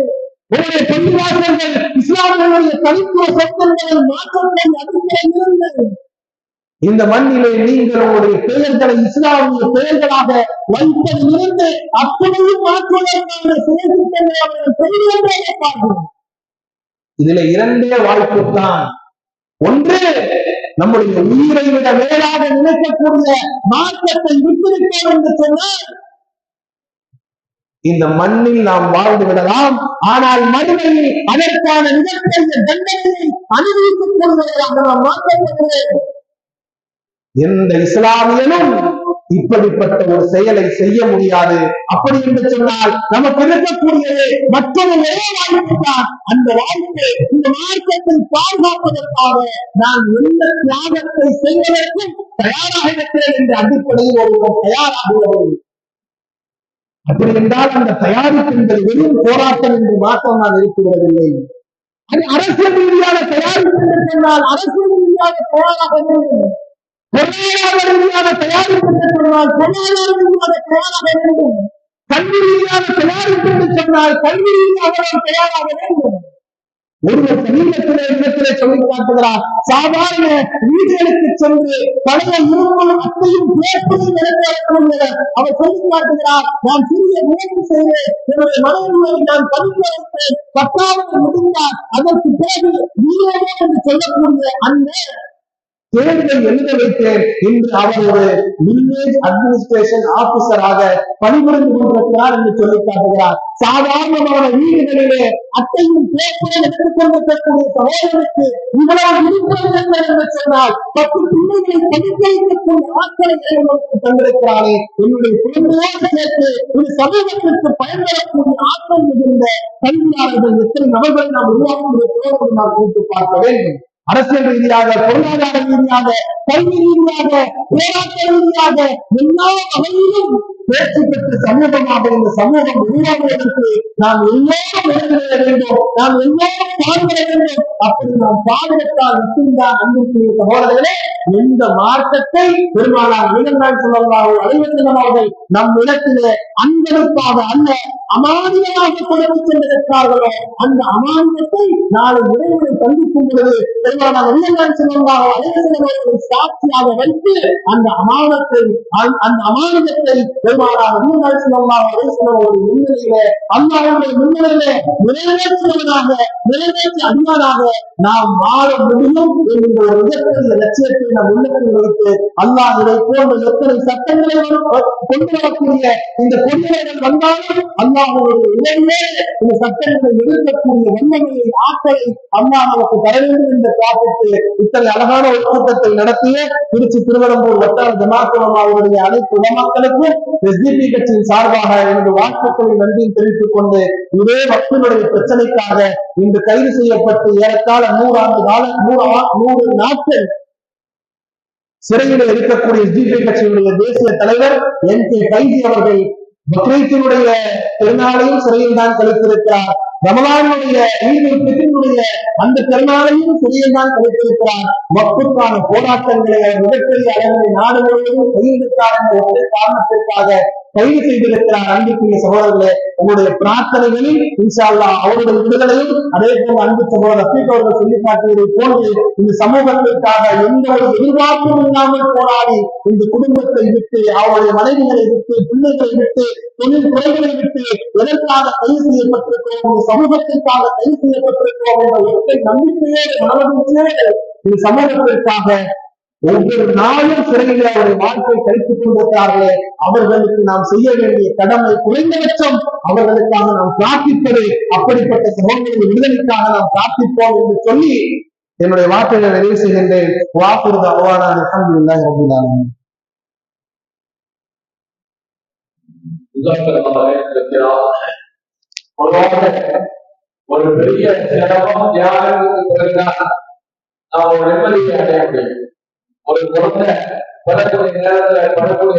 உங்களுடைய பள்ளிவாசல்கள் இஸ்லாமியர்களுடைய தனித்துவ சட்டங்களை மாற்றப்படும் அடிப்படையிலிருந்து இந்த மண்ணிலே நீங்கள் உங்களுடைய பெயர்களை இஸ்லாமிய பெயர்களாக வைப்பதிலிருந்து அப்படியும் மாற்றுவதற்கான செயல்திட்டங்களை அவர்கள் செய்வார்கள். இதுல இரண்டே வாய்ப்பு தான். ஒன்று, நம்முடைய உயிரை விட மேலாக நினைக்கக்கூடிய மாற்றத்தை விட்டிருக்கிறோம் என்று சொன்னால் இந்த மண்ணில் நாம் வாழ்ந்து விடலாம். ஆனால் மறுமையில் அதற்கான மிகப்பெரிய தண்டனையை அனுபவித்துக் கொள்வதாக நாம் மாற்றப்படுகிறோம். எந்த இஸ்லாமியனும் இப்படிப்பட்ட ஒரு செயலை செய்ய முடியாது. அப்படி என்று சொன்னால் நமக்கு இருக்கக்கூடியது மற்றொரு ஒரே வாய்ப்பு தான். அந்த வாய்ப்பை இந்த மார்க்கத்தை பாதுகாப்பதற்காக நான் எந்த தியாகத்தை செய்வதற்கும் தயாராக இருக்கிறேன் என்ற அடிப்படையில் ஒருவர் தயாராகுவது. அப்படி என்றால் அந்த தயாரிப்பு என்பது வெறும் போராட்டம் என்று மாற்றம் நான் இருக்கிறதில்லை. அது அரசியல் ரீதியான தயாரிப்பு என்று சொன்னால் அரசியல் ரீதியாக தயாராக வேண்டும். பொருளாதார ரீதியான தயாரிப்பு என்று சொன்னால் பொருளாதார ரீதியாக தயாராக வேண்டும். கல்வி ரீதியான தயாரிப்பு என்று சொன்னால் கல்வி ரீதியாக தயாராக வேண்டும். ஒருவர் சமீபத்திலே இடத்திலே சொல்லி காட்டுகிறார், சாதாரண வீடுகளுக்கு சென்று பழைய இரும்பும் அத்தையும் பேப்பையும் நிறைவேற்றக்கூடிய அவர் சொல்லி காட்டுகிறார், நான் சிறிய முயற்சி செய்தேன், என்னுடைய மனைவியை நான் படிக்க வைத்தேன், 10வது முடிந்தார், அதற்கு பிறகு வீரே என்று சொல்லக்கூடிய அந்த தேர்வை எழுத வைத்தேன் என்று அவர் ஒரு வில்லேஜ் அட்மினிஸ்ட்ரேஷன் ஆபீசராக பணிபுரிந்து கொண்டிருக்கிறார் என்று சொல்லி காட்டுகிறார். சாதாரணமான வீடுகளிலே அத்தையும் பேப்பரையும் எடுத்துக் கொண்டிருக்கக்கூடிய சகோதரருக்கு இவ்வளவு விழிப்புணர்வு என்று சொன்னால் 10 பிள்ளைகளை படிக்க வைக்கக்கூடிய ஆட்களை தந்திருக்கிறாரே, என்னுடைய குழந்தையோடு சேர்த்து ஒரு சமூகத்திற்கு பயன்படக்கூடிய ஆற்றல் மிகுந்த கல்வியாளர்கள் எத்தனை நபர்களை நாம் உருவாக்கி நாம் கூட்டு பார்க்க வேண்டும். அரசியல் ரீதியாக, பொருளாதார ரீதியாக, கல்வி ரீதியாக, போராட்ட ரீதியாக எல்லா வகையிலும் பேச்சு பெற்ற சமூகமாக இந்த சமூகம் உருவாகுவதற்கு நாம் எல்லோரும் எழுத வேண்டும், நாம் எல்லோரும் பாடுபட வேண்டும். அப்படி நாம் பாடுபட்டால் மட்டும்தான் அன்பிற்குரிய சகோதரர்களே இந்த மார்க்கத்தை பெருமானார் ஸல்லல்லாஹு அலைஹி வஸல்லம் அவர்கள் நம் இடத்திலே அன்பளிப்பாக அல்ல அமானியமாக கொடுத்து சென்றிருக்கிறார்களோ அந்த அமானியத்தை நாளை இறைவனை சந்திக்கும் பொழுது பெருமானார் நபிகள் ஸல்லல்லாஹு அலைஹி வஸல்லம் அவர்களை சாட்சியாக வைத்து அந்த அமானியத்தை பெருமானார் நபிகள் ஸல்லல்லாஹு அலைஹி வஸல்லம் அவர்கள் முன்னிலையிலே அல்லாஹ்வுடைய முன்னிலையிலே நிறைவேற்றி அதிகாராக நாம் வாழ முடியும் என்கின்ற ஒரு மிகப்பெரிய லட்சியத்தை நம் உள்ளத்தில் வைத்து அல்லாஹ் இதை போன்ற எத்தனை சட்டங்களை கொண்டு வரக்கூடிய இந்த கொள்கைகள் வந்தாலும் அல்லாஹ்வுடைய உதவியே இந்த சட்டங்களை எதிர்க்கக்கூடிய வல்லமையை ஆற்றலை அல்லாஹ் நமக்கு தர வேண்டும் என்று பிரார்த்தித்து இத்தனை அழகான ஒரு கூட்டத்தை நடத்திய திருச்சி திருவெரும்பூர் வட்டார ஜமாத் உலமாவுடைய அனைத்து உலமாக்களுக்கும் எஸ்டிபி கட்சியின் சார்பாக எனது வாழ்த்துக்களை நன்றியும் தெரிவித்துக் கொண்டு இதே மக்களுடைய பிரச்சனைக்காக இன்று கைது செய்யப்பட்டு ஏறத்தாழ 100 நாட்கள் சிறையில் இருக்கக்கூடிய எஸ்டிபி கட்சியினுடைய தேசிய தலைவர் NK கைதி அவர்கள் பக்ரீத்தினுடைய திருநாளையும் சிறையில் தான் கழித்திருக்கிறார். ரமலானுடைய ஈதுல் அந்த திருநாளையும் சிறையில் தான் கழித்திருக்கிறார். மக்களுக்கான போராட்டங்களை மிகப்பெரிய அளவில் நாடு முழுவதும் கையெழுத்தார் என்ற ஒரே காரணத்திற்காக கைது செய்திருக்கிறார். அன்புக்குரிய சகோதரர்களே, உங்களுடைய பிரார்த்தனைகளில் இன்ஷா அல்லாஹ் அவருடைய விடுதலையும் அதே போல அன்பு சகோதரர் ரஃபீக் அவர்கள் சொல்லி காட்டியதை போன்று இந்த சமூகத்திற்காக எந்த ஒரு எதிர்பார்ப்பும் இல்லாமல் போராடி இந்த குடும்பத்தை விட்டு அவருடைய மனைவிகளை விட்டு பிள்ளைகளை விட்டு தொழில் துறைகளை விட்டு எதற்காக கைது செய்யப்பட்டிருக்கிறோம், சமூகத்திற்காக கைது செய்யப்பட்டிருக்கிறோம் என்ற ஒற்றை நம்பிக்கையே மனமகிழ்ச்சியே இந்த சமூகத்திற்காக ஒவ்வொரு நாளும் சிறையில் அவருடைய வாழ்க்கை கழித்துக் கொண்டிருக்கிறார்களே, அவர்களுக்கு நாம் செய்ய வேண்டிய கடமை குறைந்தபட்சம் அவர்களுக்காக நாம் பிரார்த்திப்பது. அப்படிப்பட்ட சமூகங்களின் விடுதலைக்காக நாம் பிரார்த்திப்போம் என்று சொல்லி என்னுடைய வார்த்தைகளை நிறைவு செய்கின்றேன். வாக்குறுதி அவ்வாறான அல்ஹம்துலில்லாஹி ரப்பில் ஆலமீன். ஒரு பெரிய சிரமம் தியாகத்துக்கு பிறகுதான் நாம் ஒரு நிம்மதியை அடைய முடியும். ஒரு குழந்தை படக்கூடிய நேரத்தில் படக்கூடிய